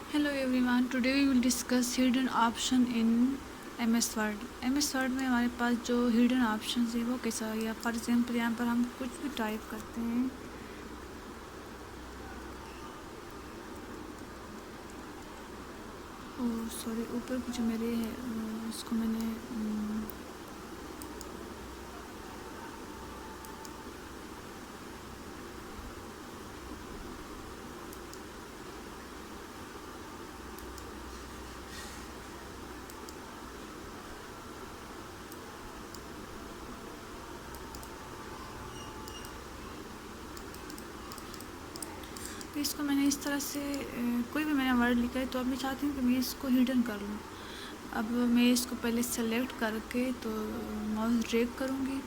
Hello everyone, today we will discuss hidden option in MS Word. MS Word में हमारे पास जो hidden options है वो कैसा है, या फॉर एग्जाम्पल यहाँ पर हम कुछ भी टाइप करते हैं। ओह सॉरी, ऊपर कुछ मेरे है, इसको मैंने तो इसको मैंने इस तरह से कोई भी मैंने वर्ड लिखा है तो अब मैं चाहती हूँ कि मैं इसको हिडन कर लूँ। अब मैं इसको पहले सेलेक्ट करके तो माउस ड्रैग करूँगी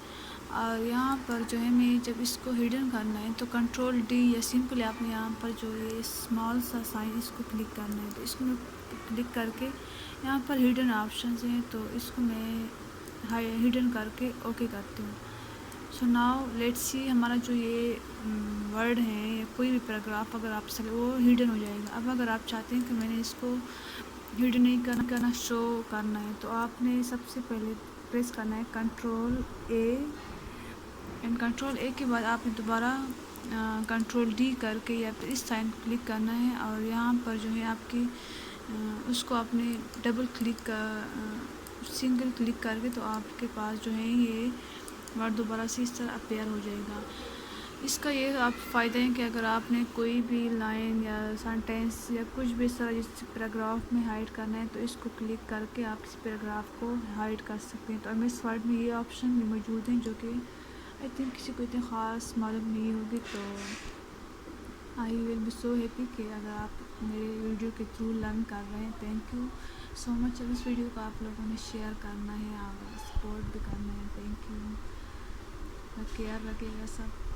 और यहाँ पर जो है मैं जब इसको हिडन करना है तो कंट्रोल डी या सिंपली आपने यहाँ पर जो ये स्मॉल सा साइन इसको क्लिक करना है, तो इसको मैं क्लिक करके यहाँ पर हिडन ऑप्शंस हैं तो इसको मैं हिडन करके ओके करती हूँ। सो नाउ लेट्स सी हमारा जो ये वर्ड है या कोई भी पैराग्राफ अगर आप वो हिडन हो जाएगा। अब अगर आप चाहते हैं कि मैंने इसको हिडन नहीं करना शो करना है तो आपने सबसे पहले प्रेस करना है कंट्रोल ए, एंड कंट्रोल ए के बाद आपने दोबारा कंट्रोल डी करके या फिर इस साइन क्लिक करना है और यहाँ पर जो है आपकी उसको आपने डबल क्लिक सिंगल क्लिक करके तो आपके पास जो है ये वर्ड दोबारा से इस तरह अपेयर हो जाएगा। इसका ये आप फ़ायदा है कि अगर आपने कोई भी लाइन या सेंटेंस या कुछ भी इस तरह जिस पैराग्राफ में हाइड करना है तो इसको क्लिक करके आप इस पैराग्राफ को हाइड कर सकते हैं। तो MS वर्ड में ये ऑप्शन भी मौजूद हैं जो कि आई थिंक किसी को इतनी ख़ास मालूम नहीं होगी। तो I will be so happy कि अगर आप मेरे वीडियो के थ्रू लर्न कर रहे हैं। Thank you so much. अब इस वीडियो को आप लोगों ने शेयर करना है और सपोर्ट भी करना है। थैंक यू, केयर रखिएगा सब।